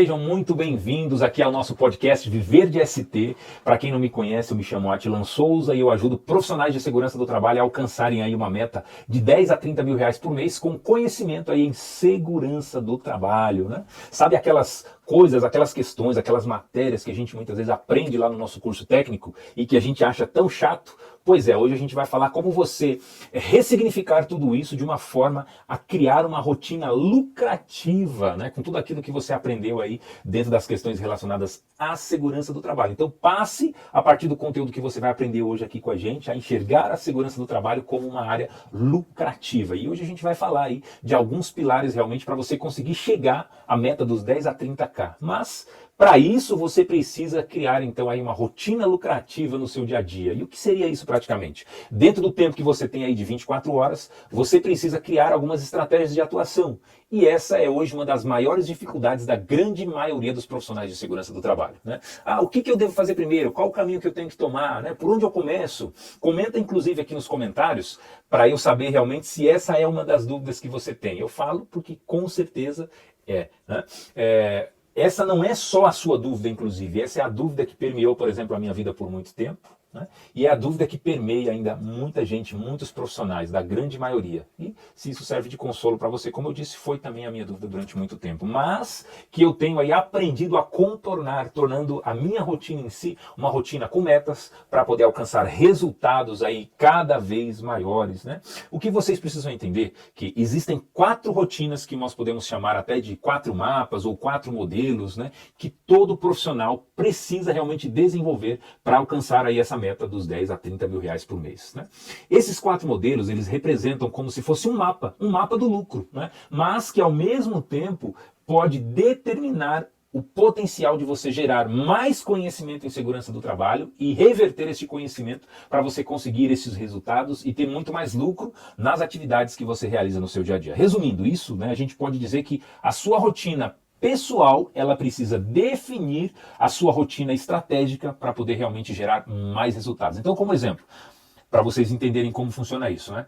Sejam muito bem-vindos aqui ao nosso podcast Viver de ST. Para quem não me conhece, eu me chamo Atilan Souza e eu ajudo profissionais de segurança do trabalho a alcançarem aí uma meta de 10 a 30 mil reais por mês com conhecimento aí em segurança do trabalho, né? Sabe aquelas coisas, aquelas questões, aquelas matérias que a gente muitas vezes aprende lá no nosso curso técnico e que a gente acha tão chato? Pois é, hoje a gente vai falar como você ressignificar tudo isso de uma forma a criar uma rotina lucrativa, né, com tudo aquilo que você aprendeu aí dentro das questões relacionadas à segurança do trabalho. Então passe, a partir do conteúdo que você vai aprender hoje aqui com a gente, a enxergar a segurança do trabalho como uma área lucrativa. E hoje a gente vai falar aí de alguns pilares realmente para você conseguir chegar à meta dos 10 a 30K. Mas para isso, você precisa criar, então, aí uma rotina lucrativa no seu dia a dia. E o que seria isso praticamente? Dentro do tempo que você tem aí de 24 horas, você precisa criar algumas estratégias de atuação. E essa é hoje uma das maiores dificuldades da grande maioria dos profissionais de segurança do trabalho, né? O que eu devo fazer primeiro? Qual o caminho que eu tenho que tomar, né? Por onde eu começo? Comenta, inclusive, aqui nos comentários, para eu saber realmente se essa é uma das dúvidas que você tem. Eu falo porque, com certeza, né? Essa não é só a sua dúvida, inclusive. Essa é a dúvida que permeou, por exemplo, a minha vida por muito tempo, né? E é a dúvida que permeia ainda muita gente, muitos profissionais, da grande maioria. E se isso serve de consolo para você, como eu disse, foi também a minha dúvida durante muito tempo. Mas que eu tenho aí aprendido a contornar, tornando a minha rotina em si uma rotina com metas para poder alcançar resultados aí cada vez maiores, né? O que vocês precisam entender que existem 4 rotinas que nós podemos chamar até de 4 mapas ou 4 modelos, né? Que todo profissional precisa realmente desenvolver para alcançar aí essa meta dos 10 a 30 mil reais por mês, né? Esses 4 modelos, eles representam como se fosse um mapa do lucro, né? Mas que ao mesmo tempo pode determinar o potencial de você gerar mais conhecimento em segurança do trabalho e reverter esse conhecimento para você conseguir esses resultados e ter muito mais lucro nas atividades que você realiza no seu dia a dia. Resumindo isso, né, a gente pode dizer que a sua rotina pessoal, ela precisa definir a sua rotina estratégica para poder realmente gerar mais resultados. Então, como exemplo, para vocês entenderem como funciona isso, né?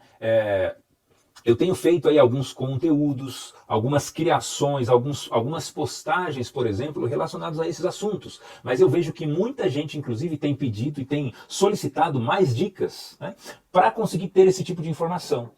Eu tenho feito aí alguns conteúdos, algumas criações, algumas postagens, por exemplo, relacionadas a esses assuntos. Mas eu vejo que muita gente, inclusive, tem pedido e tem solicitado mais dicas, né, para conseguir ter esse tipo de informação.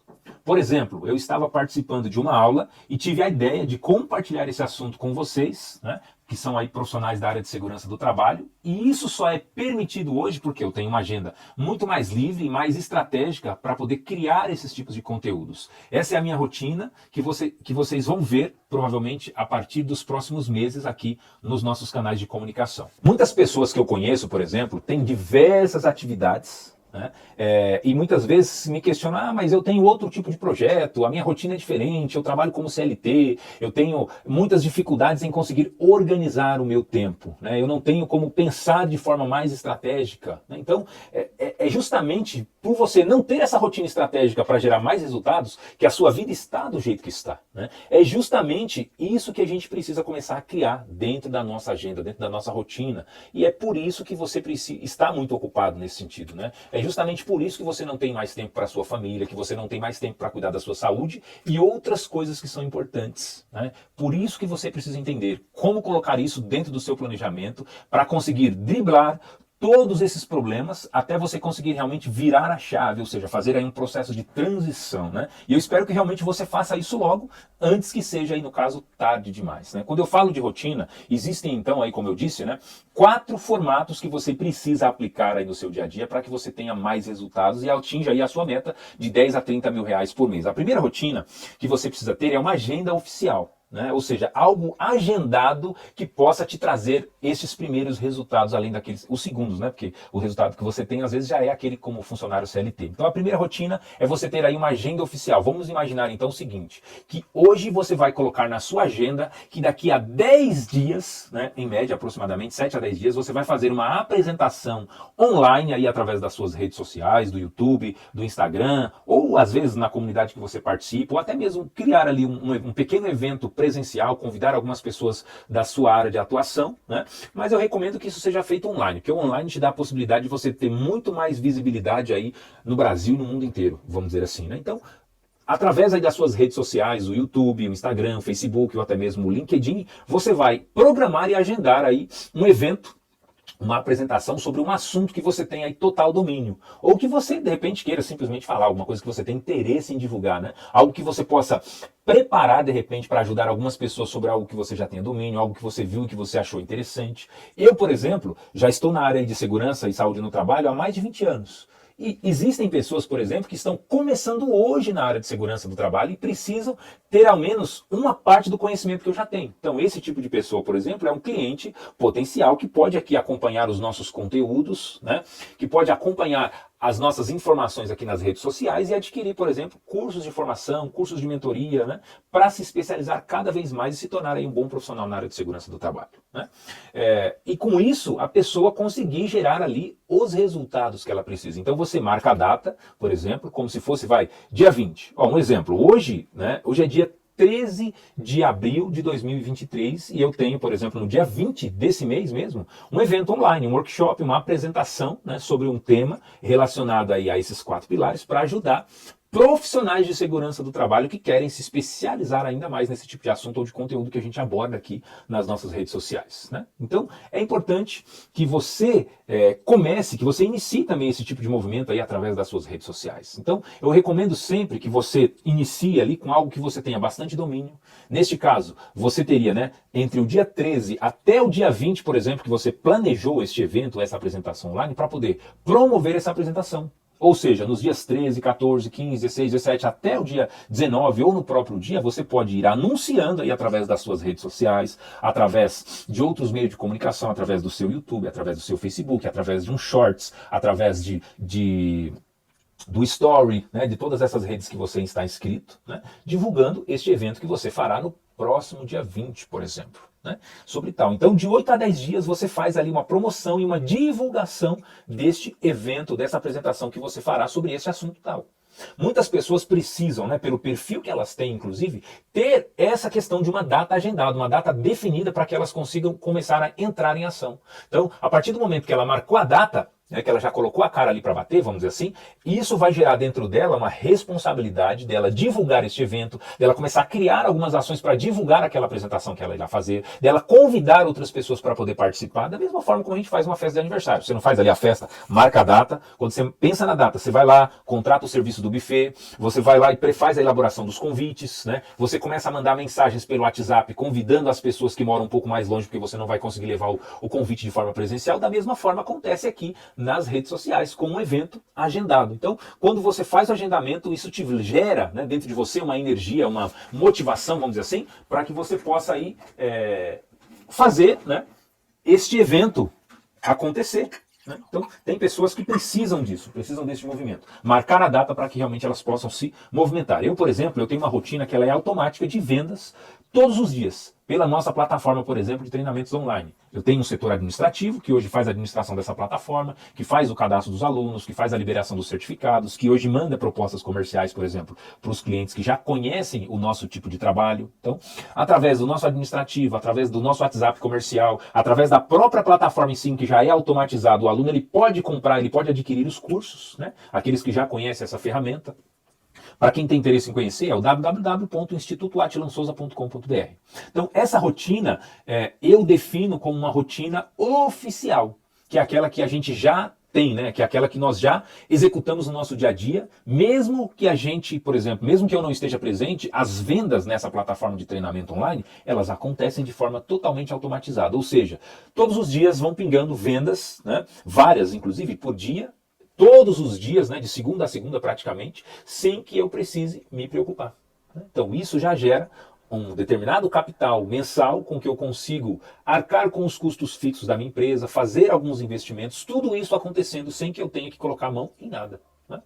Por exemplo, eu estava participando de uma aula e tive a ideia de compartilhar esse assunto com vocês, né, que são aí profissionais da área de segurança do trabalho, e isso só é permitido hoje porque eu tenho uma agenda muito mais livre e mais estratégica para poder criar esses tipos de conteúdos. Essa é a minha rotina que vocês vão ver provavelmente a partir dos próximos meses aqui nos nossos canais de comunicação. Muitas pessoas que eu conheço, por exemplo, têm diversas atividades, né? E muitas vezes me questionam, mas eu tenho outro tipo de projeto, a minha rotina é diferente, eu trabalho como CLT, eu tenho muitas dificuldades em conseguir organizar o meu tempo, né? Eu não tenho como pensar de forma mais estratégica, né? Então, é justamente por você não ter essa rotina estratégica para gerar mais resultados que a sua vida está do jeito que está, né? É justamente isso que a gente precisa começar a criar dentro da nossa agenda, dentro da nossa rotina, e é por isso que você está muito ocupado nesse sentido, né? É justamente por isso que você não tem mais tempo para a sua família, que você não tem mais tempo para cuidar da sua saúde e outras coisas que são importantes, né? Por isso que você precisa entender como colocar isso dentro do seu planejamento para conseguir driblar todos esses problemas até você conseguir realmente virar a chave, ou seja, fazer aí um processo de transição, né? E eu espero que realmente você faça isso logo, antes que seja aí, no caso, tarde demais, né? Quando eu falo de rotina, existem então aí, como eu disse, né, 4 formatos que você precisa aplicar aí no seu dia a dia para que você tenha mais resultados e atinja aí a sua meta de 10 a 30 mil reais por mês. A primeira rotina que você precisa ter é uma agenda oficial, né? Ou seja, algo agendado que possa te trazer esses primeiros resultados, além daqueles, os segundos, né? Porque o resultado que você tem, às vezes, já é aquele como funcionário CLT. Então, a primeira rotina é você ter aí uma agenda oficial. Vamos imaginar, então, o seguinte, que hoje você vai colocar na sua agenda que daqui a 10 dias, né, em média, aproximadamente 7 a 10 dias, você vai fazer uma apresentação online aí através das suas redes sociais, do YouTube, do Instagram, ou às vezes na comunidade que você participa, ou até mesmo criar ali um pequeno evento presencial, convidar algumas pessoas da sua área de atuação, né? Mas eu recomendo que isso seja feito online, porque o online te dá a possibilidade de você ter muito mais visibilidade aí no Brasil e no mundo inteiro, vamos dizer assim, né? Então, através aí das suas redes sociais, o YouTube, o Instagram, o Facebook ou até mesmo o LinkedIn, você vai programar e agendar aí um evento, uma apresentação sobre um assunto que você tem aí total domínio. Ou que você, de repente, queira simplesmente falar, alguma coisa que você tem interesse em divulgar, né? Algo que você possa preparar, de repente, para ajudar algumas pessoas sobre algo que você já tenha domínio, algo que você viu e que você achou interessante. Eu, por exemplo, já estou na área de segurança e saúde no trabalho há mais de 20 anos. E existem pessoas, por exemplo, que estão começando hoje na área de segurança do trabalho e precisam ter ao menos uma parte do conhecimento que eu já tenho. Então, esse tipo de pessoa, por exemplo, é um cliente potencial que pode aqui acompanhar os nossos conteúdos, né? Que pode acompanhar as nossas informações aqui nas redes sociais e adquirir, por exemplo, cursos de formação, cursos de mentoria, né? Para se especializar cada vez mais e se tornar aí um bom profissional na área de segurança do trabalho, né? E com isso, a pessoa conseguir gerar ali os resultados que ela precisa. Então, você marca a data, por exemplo, como se fosse, dia 20. Ó, um exemplo, hoje, né? Hoje é dia 13 de abril de 2023 e eu tenho, por exemplo, no dia 20 desse mês mesmo, um evento online, um workshop, uma apresentação, né, sobre um tema relacionado aí a esses 4 pilares para ajudar profissionais de segurança do trabalho que querem se especializar ainda mais nesse tipo de assunto ou de conteúdo que a gente aborda aqui nas nossas redes sociais, né? Então, é importante que você comece, que você inicie também esse tipo de movimento aí através das suas redes sociais. Então, eu recomendo sempre que você inicie ali com algo que você tenha bastante domínio. Neste caso, você teria, né, entre o dia 13 até o dia 20, por exemplo, que você planejou este evento, essa apresentação online, para poder promover essa apresentação. Ou seja, nos dias 13, 14, 15, 16, 17 até o dia 19 ou no próprio dia, você pode ir anunciando aí através das suas redes sociais, através de outros meios de comunicação, através do seu YouTube, através do seu Facebook, através de um Shorts, através do Story, né, de todas essas redes que você está inscrito, né, divulgando este evento que você fará no próximo dia 20, por exemplo, né, sobre tal. Então, de 8 a 10 dias, você faz ali uma promoção e uma divulgação deste evento, dessa apresentação que você fará sobre esse assunto tal. Muitas pessoas precisam, né, pelo perfil que elas têm, inclusive, ter essa questão de uma data agendada, uma data definida para que elas consigam começar a entrar em ação. Então, a partir do momento que ela marcou a data, que ela já colocou a cara ali para bater, vamos dizer assim, isso vai gerar dentro dela uma responsabilidade dela divulgar este evento, dela começar a criar algumas ações para divulgar aquela apresentação que ela irá fazer, dela convidar outras pessoas para poder participar, da mesma forma como a gente faz uma festa de aniversário. Você não faz ali a festa, marca a data, quando você pensa na data, você vai lá, contrata o serviço do buffet, você vai lá e faz a elaboração dos convites, né? Você começa a mandar mensagens pelo WhatsApp convidando as pessoas que moram um pouco mais longe, porque você não vai conseguir levar o convite de forma presencial. Da mesma forma acontece aqui nas redes sociais, com um evento agendado. Então, quando você faz o agendamento, isso te gera, né, dentro de você uma energia, uma motivação, vamos dizer assim, para que você possa aí fazer, né, este evento acontecer. Né? Então, tem pessoas que precisam disso, precisam desse movimento. Marcar a data para que realmente elas possam se movimentar. Eu, por exemplo, eu tenho uma rotina que ela é automática de vendas todos os dias, pela nossa plataforma, por exemplo, de treinamentos online. Eu tenho um setor administrativo, que hoje faz a administração dessa plataforma, que faz o cadastro dos alunos, que faz a liberação dos certificados, que hoje manda propostas comerciais, por exemplo, para os clientes que já conhecem o nosso tipo de trabalho. Então, através do nosso administrativo, através do nosso WhatsApp comercial, através da própria plataforma em si, que já é automatizado, o aluno ele pode comprar, ele pode adquirir os cursos, né? Aqueles que já conhecem essa ferramenta. Para quem tem interesse em conhecer, é o www.institutoatilansouza.com.br. Então, essa rotina eu defino como uma rotina oficial, que é aquela que a gente já tem, né? Que é aquela que nós já executamos no nosso dia a dia, mesmo que a gente, por exemplo, mesmo que eu não esteja presente, as vendas nessa plataforma de treinamento online, elas acontecem de forma totalmente automatizada. Ou seja, todos os dias vão pingando vendas, né? Várias, inclusive, por dia, todos os dias, né, de segunda a segunda praticamente, sem que eu precise me preocupar. Então isso já gera um determinado capital mensal com que eu consigo arcar com os custos fixos da minha empresa, fazer alguns investimentos, tudo isso acontecendo sem que eu tenha que colocar a mão em nada. Né?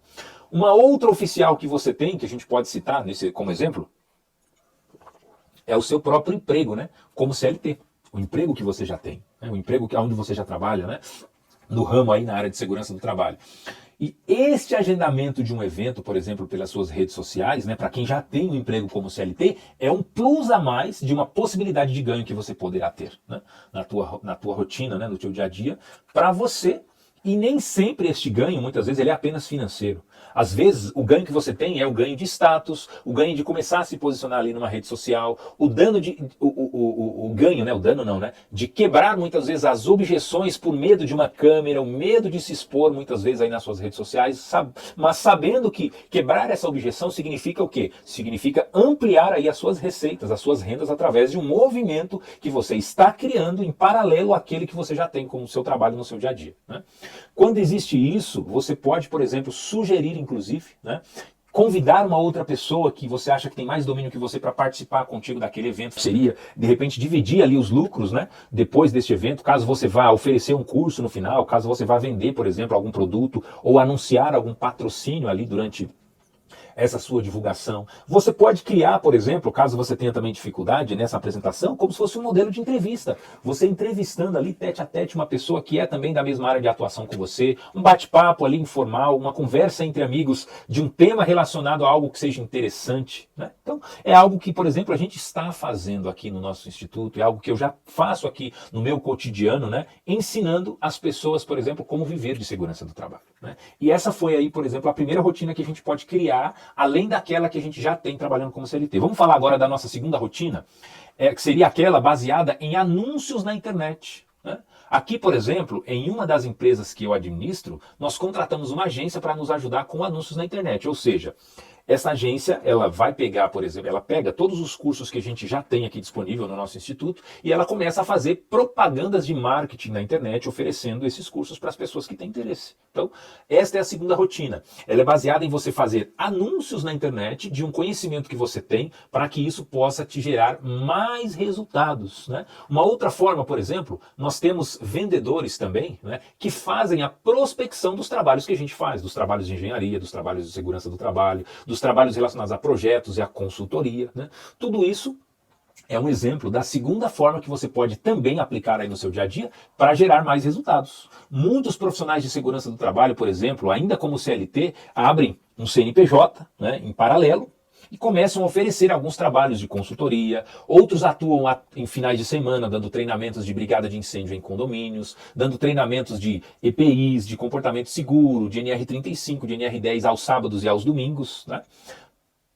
Uma outra oficial que você tem, que a gente pode citar como exemplo, é o seu próprio emprego, né, como CLT. O emprego que você já tem, né, o emprego onde você já trabalha, né, no ramo aí na área de segurança do trabalho. E este agendamento de um evento, por exemplo, pelas suas redes sociais, né, para quem já tem um emprego como CLT, é um plus a mais de uma possibilidade de ganho que você poderá ter, né, na tua rotina, né, no teu dia a dia, para você. E nem sempre este ganho, muitas vezes, ele é apenas financeiro. Às vezes, o ganho que você tem é o ganho de status, o ganho de começar a se posicionar ali numa rede social, o ganho, né? O dano não, né? De quebrar muitas vezes as objeções por medo de uma câmera, o medo de se expor muitas vezes aí nas suas redes sociais, mas sabendo que quebrar essa objeção significa o quê? Significa ampliar aí as suas receitas, as suas rendas através de um movimento que você está criando em paralelo àquele que você já tem como seu trabalho no seu dia a dia, né? Quando existe isso, você pode, por exemplo, sugerir, inclusive, né, convidar uma outra pessoa que você acha que tem mais domínio que você para participar contigo daquele evento. Seria, de repente, dividir ali os lucros, né, depois deste evento, caso você vá oferecer um curso no final, caso você vá vender, por exemplo, algum produto ou anunciar algum patrocínio ali durante essa sua divulgação. Você pode criar, por exemplo, caso você tenha também dificuldade nessa apresentação, como se fosse um modelo de entrevista. Você entrevistando ali tete a tete uma pessoa que é também da mesma área de atuação com você, um bate-papo ali informal, uma conversa entre amigos de um tema relacionado a algo que seja interessante, né? Então, é algo que, por exemplo, a gente está fazendo aqui no nosso instituto, é algo que eu já faço aqui no meu cotidiano, né? Ensinando as pessoas, por exemplo, como viver de segurança do trabalho, né? E essa foi aí, por exemplo, a primeira rotina que a gente pode criar, além daquela que a gente já tem trabalhando como CLT. Vamos falar agora da nossa segunda rotina, que seria aquela baseada em anúncios na internet, né? Aqui, por exemplo, em uma das empresas que eu administro, nós contratamos uma agência para nos ajudar com anúncios na internet, ou seja, essa agência, ela vai pegar, por exemplo, ela pega todos os cursos que a gente já tem aqui disponível no nosso instituto e ela começa a fazer propagandas de marketing na internet, oferecendo esses cursos para as pessoas que têm interesse. Então, esta é a segunda rotina. Ela é baseada em você fazer anúncios na internet de um conhecimento que você tem para que isso possa te gerar mais resultados, né? Uma outra forma, por exemplo, nós temos vendedores também, né, que fazem a prospecção dos trabalhos que a gente faz, dos trabalhos de engenharia, dos trabalhos de segurança do trabalho, dos trabalhos relacionados a projetos e a consultoria, né? Tudo isso é um exemplo da segunda forma que você pode também aplicar aí no seu dia a dia para gerar mais resultados. Muitos profissionais de segurança do trabalho, por exemplo, ainda como CLT, abrem um CNPJ, né, em paralelo, e começam a oferecer alguns trabalhos de consultoria, outros atuam em finais de semana, dando treinamentos de brigada de incêndio em condomínios, dando treinamentos de EPIs, de comportamento seguro, de NR35, de NR10 aos sábados e aos domingos, né?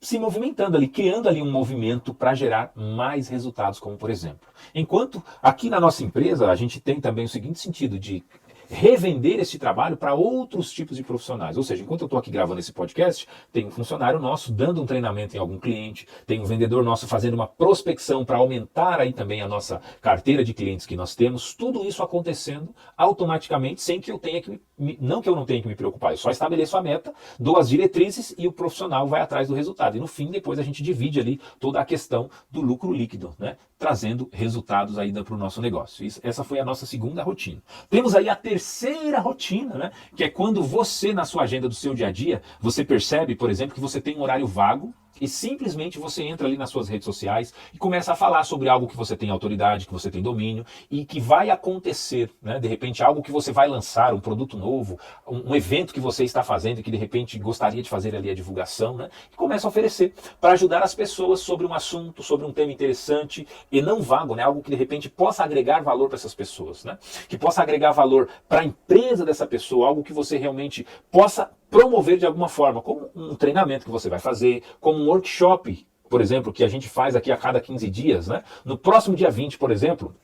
Se movimentando ali, criando ali um movimento para gerar mais resultados, como por exemplo. Enquanto aqui na nossa empresa a gente tem também o seguinte sentido de revender esse trabalho para outros tipos de profissionais. Ou seja, enquanto eu estou aqui gravando esse podcast, tem um funcionário nosso dando um treinamento em algum cliente, tem um vendedor nosso fazendo uma prospecção para aumentar aí também a nossa carteira de clientes que nós temos, tudo isso acontecendo automaticamente sem que eu tenha que não que eu não tenha que me preocupar, eu só estabeleço a meta, dou as diretrizes e o profissional vai atrás do resultado. E no fim, depois a gente divide ali toda a questão do lucro líquido, né? Trazendo resultados aí para o nosso negócio. Essa foi a nossa segunda rotina. Temos aí a terceira rotina, né? Que é quando você, na sua agenda do seu dia a dia, você percebe, por exemplo, que você tem um horário vago e simplesmente você entra ali nas suas redes sociais e começa a falar sobre algo que você tem autoridade, que você tem domínio e que vai acontecer, né? De repente algo que você vai lançar, um produto novo, um evento que você está fazendo e que de repente gostaria de fazer ali a divulgação, né? E começa a oferecer para ajudar as pessoas sobre um assunto, sobre um tema interessante e não vago, né? Algo que de repente possa agregar valor para essas pessoas, né? Que possa agregar valor para a empresa dessa pessoa, algo que você realmente possa promover de alguma forma, como um treinamento que você vai fazer, como um workshop, por exemplo, que a gente faz aqui a cada 15 dias, né? No próximo dia 20, por exemplo,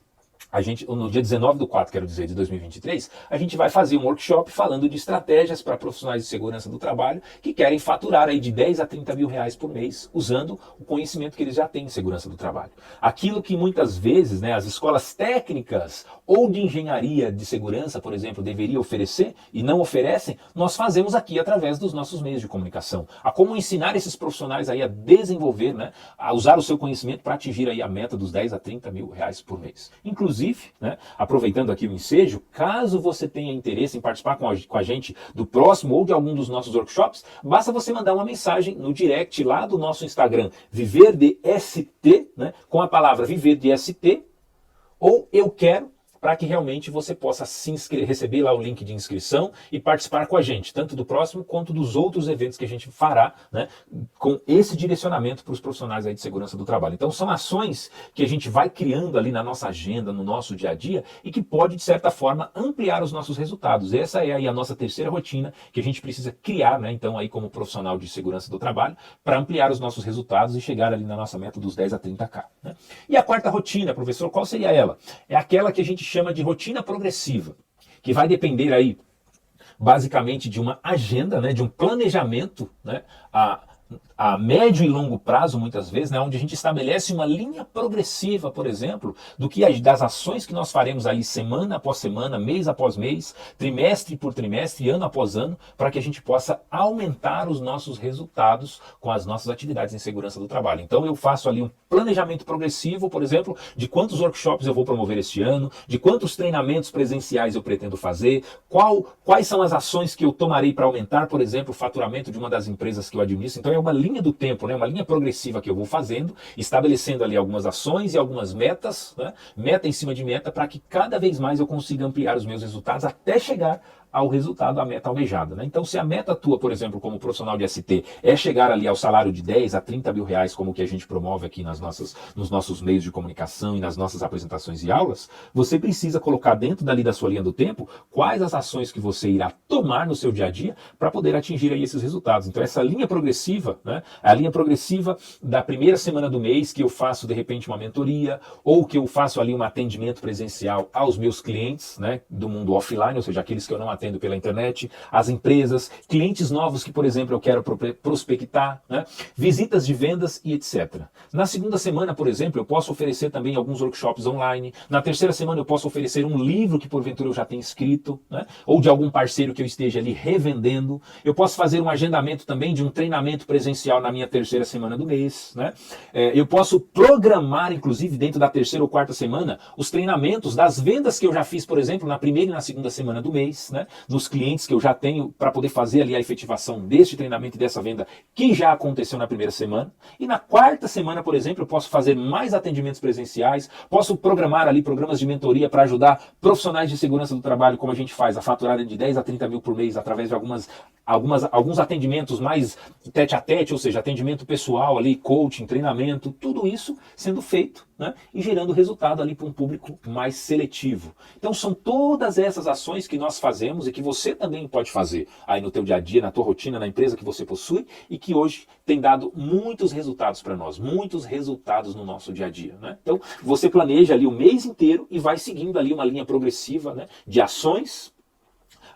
no dia 19/4, quero dizer, de 2023, a gente vai fazer um workshop falando de estratégias para profissionais de segurança do trabalho que querem faturar aí de 10 a 30 mil reais por mês, usando o conhecimento que eles já têm em segurança do trabalho. Aquilo que muitas vezes, né, as escolas técnicas ou de engenharia de segurança, por exemplo, deveriam oferecer e não oferecem, nós fazemos aqui através dos nossos meios de comunicação. A como ensinar esses profissionais aí a desenvolver, né, a usar o seu conhecimento para atingir aí a meta dos 10 a 30 mil reais por mês. Inclusive, né, aproveitando aqui o ensejo, caso você tenha interesse em participar com a gente do próximo ou de algum dos nossos workshops, basta você mandar uma mensagem no direct lá do nosso Instagram, Viver de ST, né, com a palavra Viver de ST, ou eu quero, para que realmente você possa receber lá o link de inscrição e participar com a gente, tanto do próximo quanto dos outros eventos que a gente fará, né, com esse direcionamento para os profissionais aí de segurança do trabalho. Então são ações que a gente vai criando ali na nossa agenda, no nosso dia a dia, e que pode, de certa forma, ampliar os nossos resultados. Essa é aí a nossa terceira rotina que a gente precisa criar, né, então aí como profissional de segurança do trabalho, para ampliar os nossos resultados e chegar ali na nossa meta dos 10 a 30K. Né? E a quarta rotina, professor, qual seria ela? É aquela que a gente chama de rotina progressiva, que vai depender aí basicamente de uma agenda, né, de um planejamento, né, a médio e longo prazo, muitas vezes, né, onde a gente estabelece uma linha progressiva, por exemplo, das ações que nós faremos aí semana após semana, mês após mês, trimestre por trimestre, ano após ano, para que a gente possa aumentar os nossos resultados com as nossas atividades em segurança do trabalho. Então eu faço ali um planejamento progressivo, por exemplo, de quantos workshops eu vou promover este ano, de quantos treinamentos presenciais eu pretendo fazer, quais são as ações que eu tomarei para aumentar, por exemplo, o faturamento de uma das empresas que eu administro. Então é uma linha do tempo, né? Uma linha progressiva que eu vou fazendo, estabelecendo ali algumas ações e algumas metas, né? Meta em cima de meta, para que cada vez mais eu consiga ampliar os meus resultados até chegar ao resultado, à meta almejada. Né? Então, se a meta tua, por exemplo, como profissional de ST, é chegar ali ao salário de 10 a 30 mil reais, como que a gente promove aqui nos nossos meios de comunicação e nas nossas apresentações e aulas, você precisa colocar dentro dali da sua linha do tempo quais as ações que você irá tomar no seu dia a dia para poder atingir aí esses resultados. Então, essa linha progressiva, né, a linha progressiva da primeira semana do mês, que eu faço, de repente, uma mentoria, ou que eu faço ali um atendimento presencial aos meus clientes, né, do mundo offline, ou seja, aqueles que eu não atendo pela internet, as empresas, clientes novos que, por exemplo, eu quero prospectar, né? Visitas de vendas e etc. Na segunda semana, por exemplo, eu posso oferecer também alguns workshops online. Na terceira semana eu posso oferecer um livro que porventura eu já tenho escrito, né? Ou de algum parceiro que eu esteja ali revendendo. Eu posso fazer um agendamento também de um treinamento presencial na minha terceira semana do mês, né? Eu posso programar, inclusive, dentro da terceira ou quarta semana, os treinamentos das vendas que eu já fiz, por exemplo, na primeira e na segunda semana do mês, né? Nos clientes que eu já tenho para poder fazer ali a efetivação deste treinamento e dessa venda que já aconteceu na primeira semana. E na quarta semana, por exemplo, eu posso fazer mais atendimentos presenciais, posso programar ali programas de mentoria para ajudar profissionais de segurança do trabalho, como a gente faz, a faturarem de 10 a 30 mil por mês através de alguns atendimentos mais tete a tete, ou seja, atendimento pessoal ali, coaching, treinamento, tudo isso sendo feito, né, e gerando resultado ali para um público mais seletivo. Então são todas essas ações que nós fazemos e que você também pode fazer aí no teu dia a dia, na tua rotina, na empresa que você possui e que hoje tem dado muitos resultados para nós, muitos resultados no nosso dia a dia. Né? Então você planeja ali o mês inteiro e vai seguindo ali uma linha progressiva, né, de ações,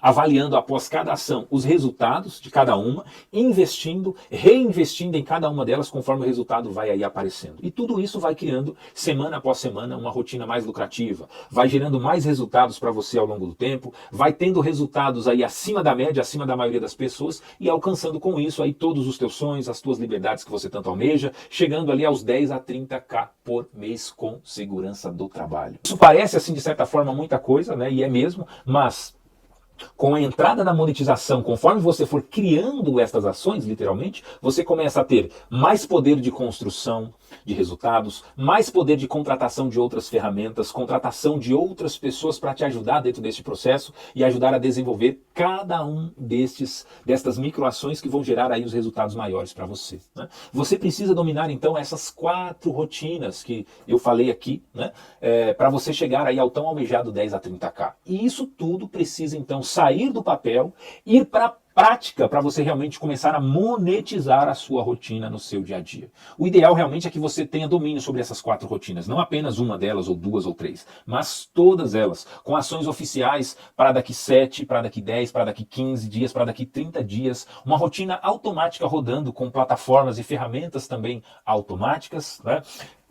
avaliando após cada ação os resultados de cada uma, investindo, reinvestindo em cada uma delas conforme o resultado vai aí aparecendo. E tudo isso vai criando, semana após semana, uma rotina mais lucrativa, vai gerando mais resultados para você ao longo do tempo, vai tendo resultados aí acima da média, acima da maioria das pessoas e alcançando com isso aí todos os teus sonhos, as tuas liberdades que você tanto almeja, chegando ali aos 10 a 30K por mês com segurança do trabalho. Isso parece, assim, de certa forma, muita coisa, né? E é mesmo, mas com a entrada da monetização, conforme você for criando estas ações, literalmente, você começa a ter mais poder de construção de resultados, mais poder de contratação de outras ferramentas, contratação de outras pessoas para te ajudar dentro deste processo e ajudar a desenvolver cada um destas microações que vão gerar aí os resultados maiores para você. Né? Você precisa dominar, então, essas 4 rotinas que eu falei aqui, né? Para você chegar aí ao tão almejado 10 a 30K. E isso tudo precisa, então, sair do papel, ir para a prática para você realmente começar a monetizar a sua rotina no seu dia a dia. O ideal realmente é que você tenha domínio sobre essas 4 rotinas, não apenas uma delas, ou 2 ou 3, mas todas elas, com ações oficiais para daqui 7, para daqui 10, para daqui 15 dias, para daqui 30 dias, uma rotina automática rodando com plataformas e ferramentas também automáticas, né?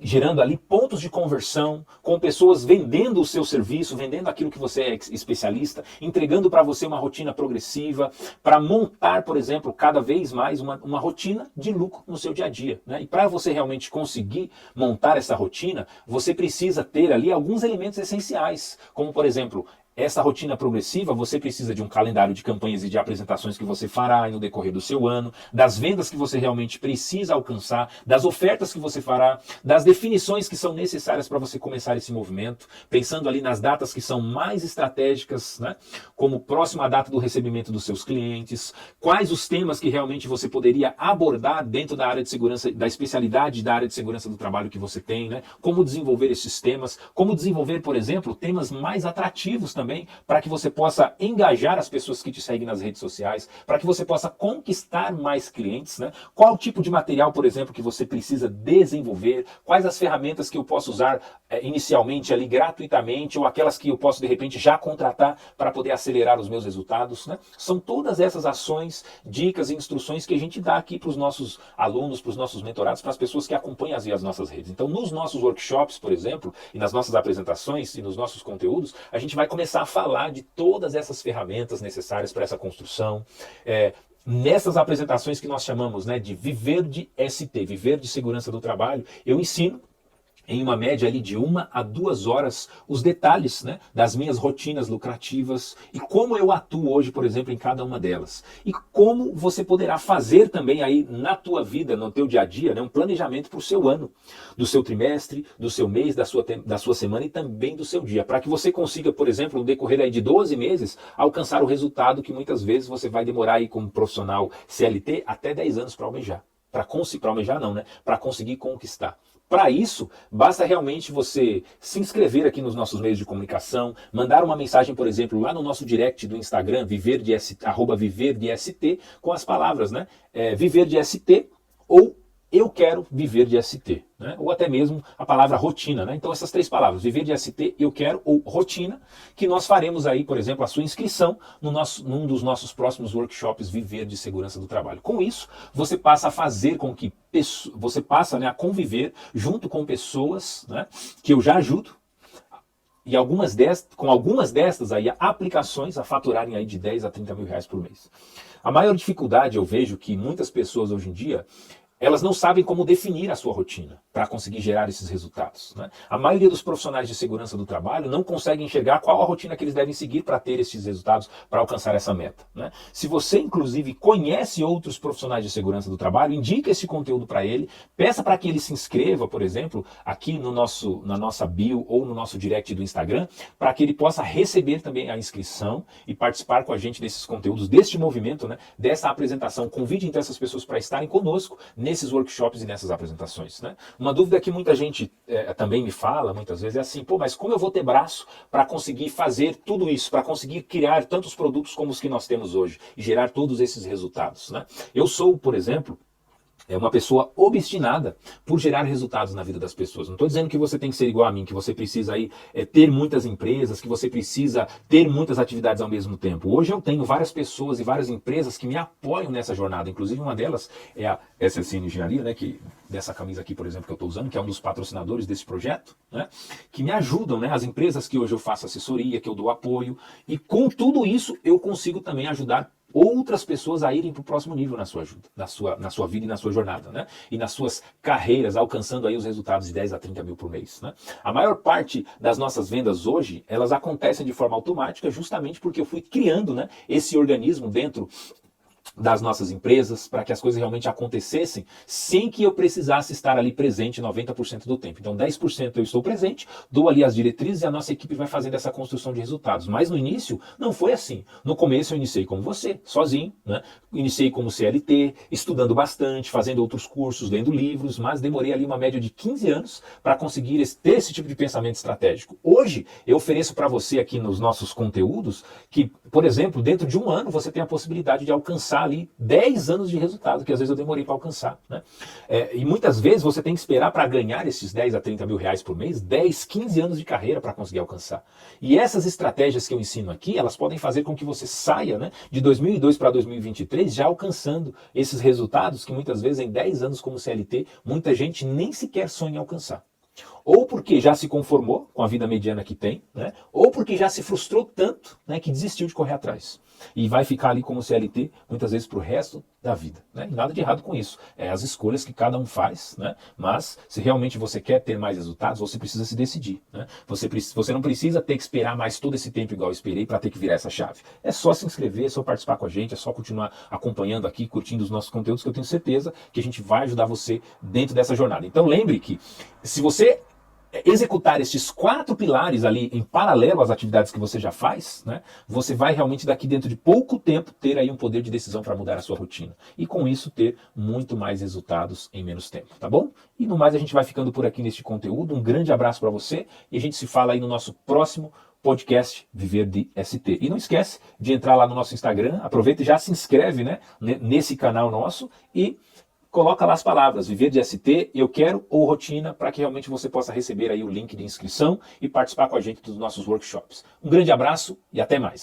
Gerando ali pontos de conversão, com pessoas vendendo o seu serviço, vendendo aquilo que você é especialista, entregando para você uma rotina progressiva, para montar, por exemplo, cada vez mais uma rotina de lucro no seu dia a dia. Né? E para você realmente conseguir montar essa rotina, você precisa ter ali alguns elementos essenciais, como, por exemplo, Essa rotina progressiva, você precisa de um calendário de campanhas e de apresentações que você fará no decorrer do seu ano, das vendas que você realmente precisa alcançar, das ofertas que você fará, das definições que são necessárias para você começar esse movimento, pensando ali nas datas que são mais estratégicas, né? Como próxima data do recebimento dos seus clientes, quais os temas que realmente você poderia abordar dentro da área de segurança, da especialidade da área de segurança do trabalho que você tem, né? Como desenvolver esses temas, como desenvolver, por exemplo, temas mais atrativos também, para que você possa engajar as pessoas que te seguem nas redes sociais, para que você possa conquistar mais clientes, né? Qual tipo de material, por exemplo, que você precisa desenvolver, quais as ferramentas que eu posso usar inicialmente ali gratuitamente, ou aquelas que eu posso de repente já contratar para poder acelerar os meus resultados, né? São todas essas ações, dicas e instruções que a gente dá aqui para os nossos alunos, para os nossos mentorados, para as pessoas que acompanham as nossas redes. Então, nos nossos workshops, por exemplo, e nas nossas apresentações e nos nossos conteúdos, a gente vai começar a falar de todas essas ferramentas necessárias para essa construção. Nessas apresentações que nós chamamos, né, de Viver de ST, Viver de Segurança do Trabalho, eu ensino em uma média ali de 1 a 2 horas, os detalhes, né, das minhas rotinas lucrativas e como eu atuo hoje, por exemplo, em cada uma delas. E como você poderá fazer também aí na tua vida, no teu dia a dia, né, um planejamento para o seu ano, do seu trimestre, do seu mês, da sua semana e também do seu dia, para que você consiga, por exemplo, no decorrer aí de 12 meses, alcançar o resultado que muitas vezes você vai demorar aí como profissional CLT até 10 anos para almejar. Para almejar não, né? Para conseguir conquistar. Para isso, basta realmente você se inscrever aqui nos nossos meios de comunicação, mandar uma mensagem, por exemplo, lá no nosso direct do Instagram, @viverdest, com as palavras, né? Viver de ST ou eu quero viver de ST, né? Ou até mesmo a palavra rotina, né? Então essas 3 palavras, viver de ST, eu quero ou rotina, que nós faremos aí, por exemplo, a sua inscrição num dos nossos próximos workshops Viver de Segurança do Trabalho. Com isso, você passa a fazer com que você passa, né, a conviver junto com pessoas, né, que eu já ajudo, e com algumas destas aí aplicações a faturarem aí de 10 a 30 mil reais por mês. A maior dificuldade eu vejo que muitas pessoas hoje em dia, elas não sabem como definir a sua rotina para conseguir gerar esses resultados, né? A maioria dos profissionais de segurança do trabalho não conseguem enxergar qual a rotina que eles devem seguir para ter esses resultados, para alcançar essa meta, né? Se você, inclusive, conhece outros profissionais de segurança do trabalho, indica esse conteúdo para ele, peça para que ele se inscreva, por exemplo, aqui na nossa bio ou no nosso direct do Instagram, para que ele possa receber também a inscrição e participar com a gente desses conteúdos, deste movimento, né? Dessa apresentação. Convide então essas pessoas para estarem conosco nesses workshops e nessas apresentações, né? Uma dúvida que muita gente também me fala, muitas vezes, é assim, pô, mas como eu vou ter braço para conseguir fazer tudo isso, para conseguir criar tantos produtos como os que nós temos hoje e gerar todos esses resultados, né? Eu sou, por exemplo, uma pessoa obstinada por gerar resultados na vida das pessoas. Não estou dizendo que você tem que ser igual a mim, que você precisa aí ter muitas empresas, que você precisa ter muitas atividades ao mesmo tempo. Hoje eu tenho várias pessoas e várias empresas que me apoiam nessa jornada. Inclusive uma delas é a SSN Engenharia, né, dessa camisa aqui, por exemplo, que eu estou usando, que é um dos patrocinadores desse projeto, né, que me ajudam, né, as empresas que hoje eu faço assessoria, que eu dou apoio. E com tudo isso eu consigo também ajudar outras pessoas a irem para o próximo nível na sua ajuda, na sua vida e na sua jornada, né? E nas suas carreiras, alcançando aí os resultados de 10 a 30 mil por mês, né? A maior parte das nossas vendas hoje, elas acontecem de forma automática justamente porque eu fui criando, né, esse organismo dentro das nossas empresas, para que as coisas realmente acontecessem sem que eu precisasse estar ali presente 90% do tempo. Então 10% eu estou presente, dou ali as diretrizes e a nossa equipe vai fazendo essa construção de resultados. Mas no início não foi assim. No começo eu iniciei como você, sozinho, né? Iniciei como CLT, estudando bastante, fazendo outros cursos, lendo livros, mas demorei ali uma média de 15 anos para conseguir ter esse tipo de pensamento estratégico. Hoje eu ofereço para você aqui nos nossos conteúdos que, por exemplo, dentro de um ano você tem a possibilidade de alcançar ali 10 anos de resultado, que às vezes eu demorei para alcançar, né? E muitas vezes você tem que esperar para ganhar esses 10 a 30 mil reais por mês, 10, 15 anos de carreira para conseguir alcançar. E essas estratégias que eu ensino aqui, elas podem fazer com que você saia, né, de 2002 para 2023 já alcançando esses resultados que muitas vezes em 10 anos como CLT, muita gente nem sequer sonha em alcançar. Ou porque já se conformou com a vida mediana que tem, né? Ou porque já se frustrou tanto, né, que desistiu de correr atrás. E vai ficar ali como CLT, muitas vezes para o resto da vida, né? E nada de errado com isso. É as escolhas que cada um faz, né? Mas se realmente você quer ter mais resultados, você precisa se decidir, né? Você não precisa ter que esperar mais todo esse tempo igual eu esperei para ter que virar essa chave. É só se inscrever, é só participar com a gente, é só continuar acompanhando aqui, curtindo os nossos conteúdos, que eu tenho certeza que a gente vai ajudar você dentro dessa jornada. Então lembre que se você executar estes 4 pilares ali em paralelo às atividades que você já faz, né, você vai realmente daqui dentro de pouco tempo ter aí um poder de decisão para mudar a sua rotina. E com isso ter muito mais resultados em menos tempo, tá bom? E no mais a gente vai ficando por aqui neste conteúdo. Um grande abraço para você e a gente se fala aí no nosso próximo podcast Viver de ST. E não esquece de entrar lá no nosso Instagram, aproveita e já se inscreve, né, nesse canal nosso e coloca lá as palavras, Viver de ST, eu quero ou rotina, para que realmente você possa receber aí o link de inscrição e participar com a gente dos nossos workshops. Um grande abraço e até mais.